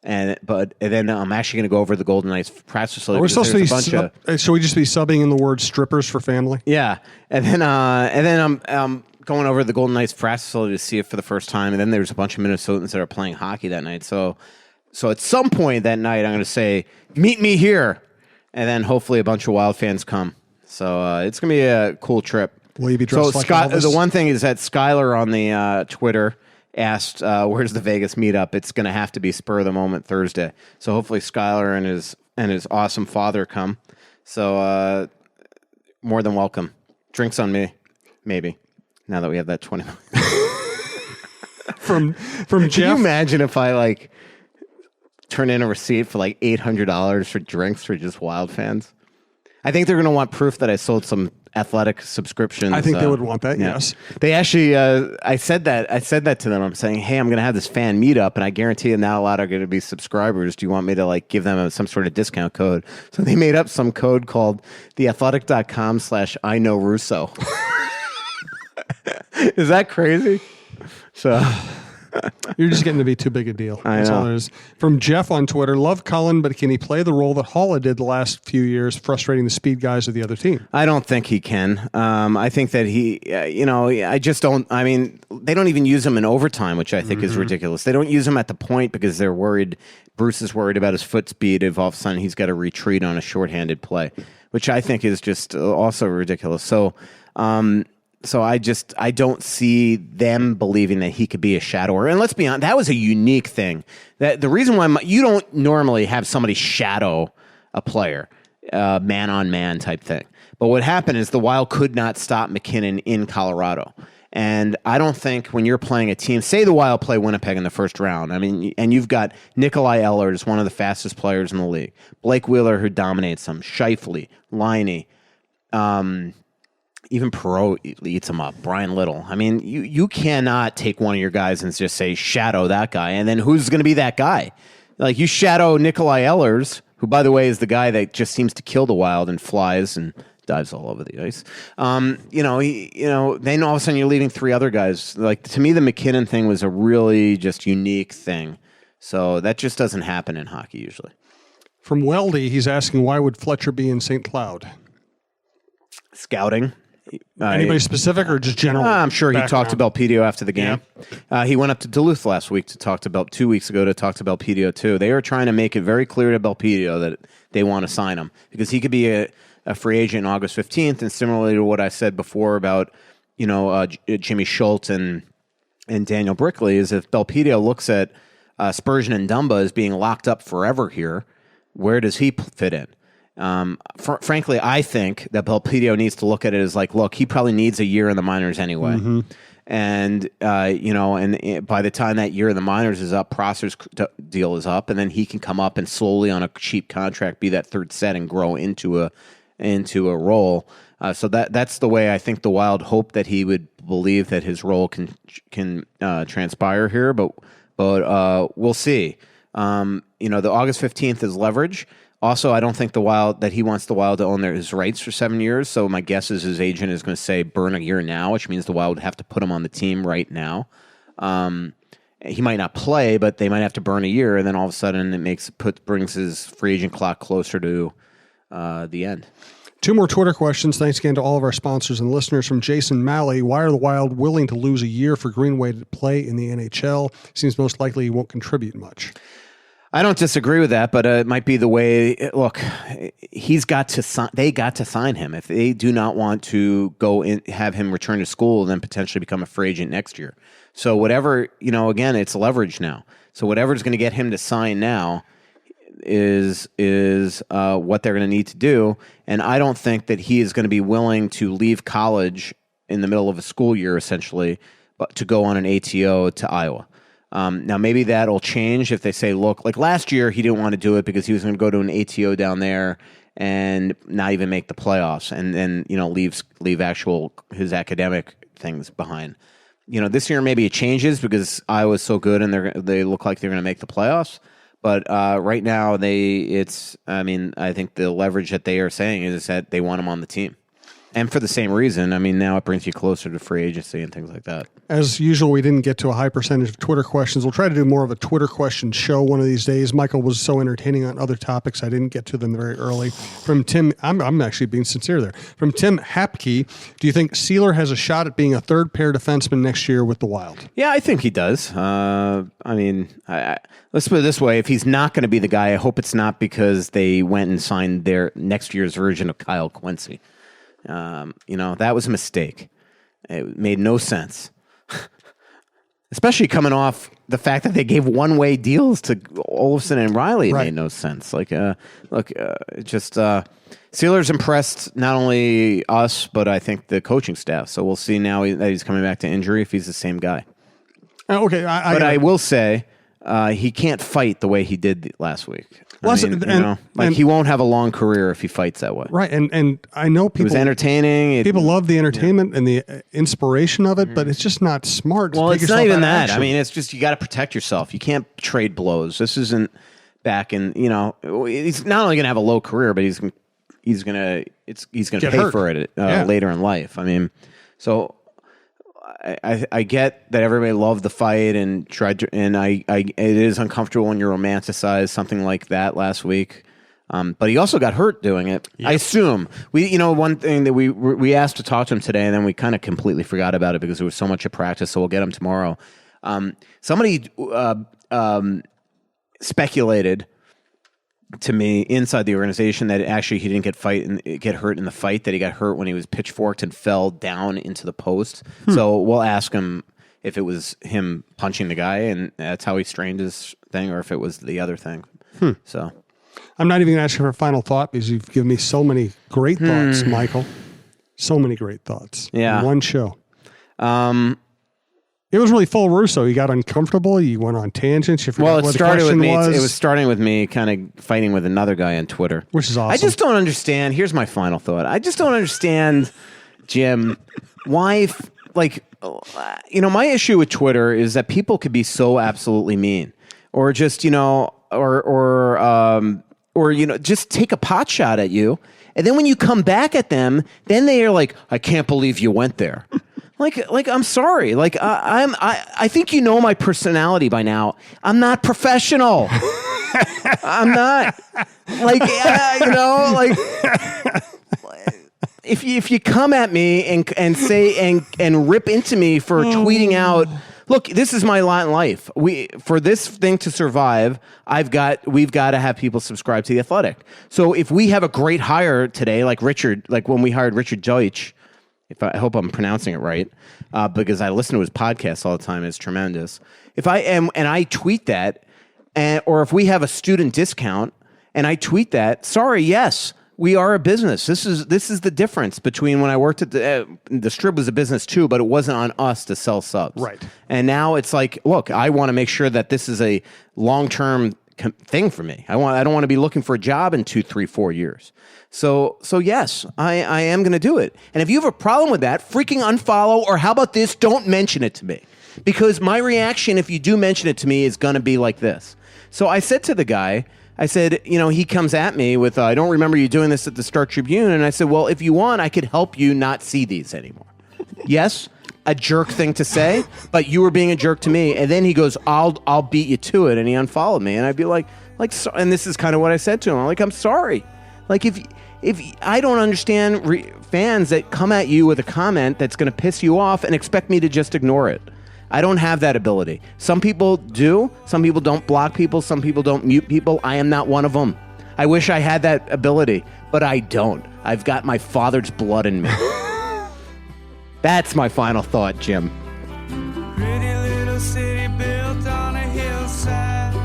and then I'm actually going to go over to the Golden Knights practice facility. We're supposed to be should we just be subbing in the word strippers for family? Yeah, and then I'm going over to the Golden Knights practice facility to see it for the first time, and then there's a bunch of Minnesotans that are playing hockey that night. So at some point that night, I'm going to say, "Meet me here," and then hopefully a bunch of Wild fans come. So it's going to be a cool trip. Will you be dressed like Elvis? The one thing is that Skylar on the Twitter asked, where's the Vegas meetup? It's going to have to be spur of the moment Thursday. So hopefully Skylar and his awesome father come. So more than welcome. Drinks on me, maybe, now that we have that 20 from Jeff. Can you imagine if I turn in a receipt for $800 for drinks for just Wild fans? I think they're going to want proof that I sold some Athletic subscriptions. I think they would want that. Yeah. Yes, they actually. I said that to them. I'm saying, hey, I'm going to have this fan meetup, and I guarantee not a lot are going to be subscribers. Do you want me to give them some sort of discount code? So they made up some code called theathletic.com/I know Russo. Is that crazy? So. You're just getting to be too big a deal. That's all it is. From Jeff on Twitter, love Cullen, but can he play the role that Haula did the last few years, frustrating the speed guys of the other team? I don't think he can. I think that I just don't. I mean, they don't even use him in overtime, which I think is ridiculous. They don't use him at the point because they're worried. Bruce is worried about his foot speed if all of a sudden he's got to retreat on a shorthanded play, which I think is just also ridiculous. So I don't see them believing that he could be a shadower. And let's be honest, that was a unique thing. That the reason why you don't normally have somebody shadow a player, man-on-man type thing. But what happened is the Wild could not stop McKinnon in Colorado. And I don't think when you're playing a team, say the Wild play Winnipeg in the first round, I mean, and you've got Nikolai Ehlers, one of the fastest players in the league, Blake Wheeler, who dominates them, Scheifele, Laine, even Perot eats him up. Brian Little. I mean, you cannot take one of your guys and just say, shadow that guy. And then who's going to be that guy? You shadow Nikolai Ehlers, who, by the way, is the guy that just seems to kill the Wild and flies and dives all over the ice. Then all of a sudden you're leaving three other guys. To me, the McKinnon thing was a really just unique thing. So that just doesn't happen in hockey usually. From Weldy, he's asking, why would Fletcher be in St. Cloud? Scouting. Anybody specific or just general? I'm sure he talked to Belpedio after the game. Yeah. He went up to Duluth last week to talk to 2 weeks ago to talk to Belpedio too. They are trying to make it very clear to Belpedio that they want to sign him because he could be a free agent on August 15th. And similarly to what I said before about Jimmy Schultz and Daniel Brickley, is if Belpedio looks at Spurgeon and Dumba as being locked up forever here, where does he fit in? Frankly, I think that Belpedio needs to look at it as like, look, he probably needs a year in the minors anyway. Mm-hmm. And, and by the time that year in the minors is up, Prosser's deal is up, and then he can come up and slowly on a cheap contract be that third set and grow into a role. So that's the way I think the Wild hope that he would believe that his role can transpire here, but we'll see. The August 15th is leverage. Also, I don't think he wants the Wild to own his rights for 7 years. So my guess is his agent is going to say burn a year now, which means the Wild would have to put him on the team right now. He might not play, but they might have to burn a year, and then all of a sudden it brings his free agent clock closer to the end. 2 more Twitter questions. Thanks again to all of our sponsors and listeners. From Jason Malley, why are the Wild willing to lose a year for Greenway to play in the NHL? Seems most likely he won't contribute much. I don't disagree with that, but it might be the way. Look, they got to sign him. If they do not want to go in, have him return to school, then potentially become a free agent next year. So whatever, again, it's leverage now. So whatever's going to get him to sign now is what they're going to need to do. And I don't think that he is going to be willing to leave college in the middle of a school year, essentially, but to go on an ATO to Iowa. Now, maybe that'll change if they say, look, like last year, he didn't want to do it because he was going to go to an ATO down there and not even make the playoffs and then, leave his academic things behind. This year, maybe it changes because Iowa's so good and they look like they're going to make the playoffs. But right now, I think the leverage that they are saying is that they want him on the team. And for the same reason, now it brings you closer to free agency and things like that. As usual, we didn't get to a high percentage of Twitter questions. We'll try to do more of a Twitter question show one of these days. Michael was so entertaining on other topics, I didn't get to them very early. From Tim, I'm actually being sincere there. From Tim Hapke, do you think Sealer has a shot at being a third pair defenseman next year with the Wild? Yeah, I think he does. Let's put it this way. If he's not going to be the guy, I hope it's not because they went and signed their next year's version of Kyle Quincy. That was a mistake. It made no sense. Especially coming off the fact that they gave one-way deals to Olofsson and Riley. It made no sense. Sealer's impressed not only us, but I think the coaching staff. So we'll see now that he's coming back to injury if he's the same guy. Okay. I will say he can't fight the way he did last week. He won't have a long career if he fights that way. Right, and I know people... It was entertaining. People love the entertainment and the inspiration of it, but it's just not smart to take it's not even that. Action. It's just you got to protect yourself. You can't trade blows. This isn't back in, he's not only going to have a low career, but he's going to pay hurt for it later in life. So... I get that everybody loved the fight and tried to, and it is uncomfortable when you romanticize something like that last week. But he also got hurt doing it. Yep. I assume one thing that we asked to talk to him today, and then we kind of completely forgot about it because there was so much at practice. So we'll get him tomorrow. Somebody speculated to me inside the organization that actually he didn't get hurt in the fight, that he got hurt when he was pitchforked and fell down into the post. So we'll ask him if it was him punching the guy and that's how he strained his thing, or if it was the other thing. So I'm not even going to ask you for a final thought because you've given me so many great thoughts, Michael. So many great thoughts. Yeah. In one show. It was really full Russo. You got uncomfortable. You went on tangents. You forgot what the question was. It was starting with me kind of fighting with another guy on Twitter. Which is awesome. I just don't understand. Here's my final thought. I just don't understand, Jim, why, my issue with Twitter is that people could be so absolutely mean or just, just take a pot shot at you. And then when you come back at them, then they are like, I can't believe you went there. Like I'm sorry. Like I think you know my personality by now. I'm not professional. I'm not like if you come at me and say and rip into me for tweeting out. Look, this is my lot in life. For this thing to survive, we've got to have people subscribe to The Athletic. So if we have a great hire today, like when we hired Richard Deutsch. I hope I'm pronouncing it right, because I listen to his podcast all the time. It's tremendous. If I am, and I tweet that, or if we have a student discount, and I tweet that, sorry, yes, we are a business. This is the difference between when I worked at the Strip was a business too, but it wasn't on us to sell subs. Right. And now it's like, look, I want to make sure that this is a long-term thing for me. I don't want to be looking for a job in 2, 3, 4 years. So yes, I am going to do it. And if you have a problem with that, freaking unfollow, or how about this? Don't mention it to me, because my reaction, if you do mention it to me, is going to be like this. So I said to the guy, I said, he comes at me with, I don't remember you doing this at the Star Tribune. And I said, well, if you want, I could help you not see these anymore. Yes, a jerk thing to say, but you were being a jerk to me. And then he goes, I'll beat you to it. And he unfollowed me. And I'd be like, so, and this is kind of what I said to him. I'm like, I'm sorry. Like, if I don't understand fans that come at you with a comment that's going to piss you off and expect me to just ignore it. I don't have that ability. Some people do. Some people don't block people. Some people don't mute people. I am not one of them. I wish I had that ability, but I don't. I've got my father's blood in me. That's my final thought, Jim. Pretty little city built on a hillside.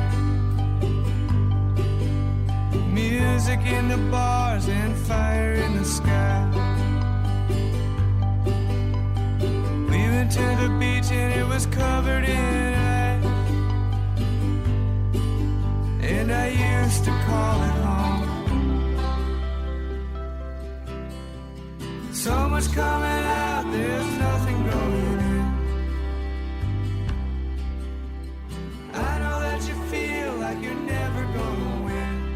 Music in the bars and fire in the sky. We went to the beach and it was covered in ice. And I used to call it home. So much coming out, there's nothing going in. I know that you feel like you're never gonna win.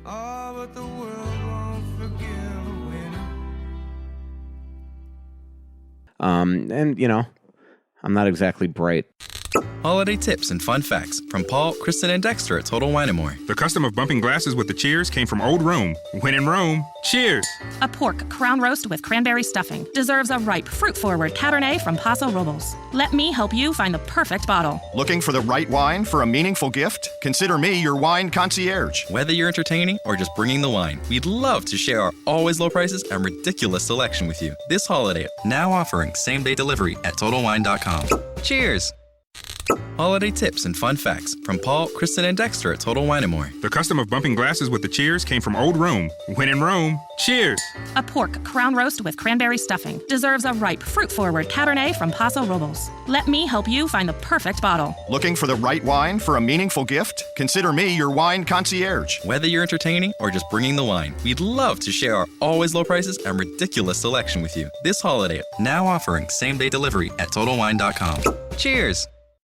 Oh, but the world won't forgive a winner. And I'm not exactly bright. Holiday tips and fun facts from Paul, Kristen, and Dexter at Total Wine & More. The custom of bumping glasses with the cheers came from old Rome. When in Rome, cheers! A pork crown roast with cranberry stuffing deserves a ripe, fruit-forward Cabernet from Paso Robles. Let me help you find the perfect bottle. Looking for the right wine for a meaningful gift? Consider me your wine concierge. Whether you're entertaining or just bringing the wine, we'd love to share our always low prices and ridiculous selection with you. This holiday, now offering same-day delivery at TotalWine.com. Cheers! Holiday tips and fun facts from Paul, Kristen, and Dexter at Total Wine & More. The custom of bumping glasses with the cheers came from old Rome. When in Rome, cheers! A pork crown roast with cranberry stuffing deserves a ripe, fruit-forward Cabernet from Paso Robles. Let me help you find the perfect bottle. Looking for the right wine for a meaningful gift? Consider me your wine concierge. Whether you're entertaining or just bringing the wine, we'd love to share our always low prices and ridiculous selection with you. This holiday, now offering same-day delivery at TotalWine.com. Cheers!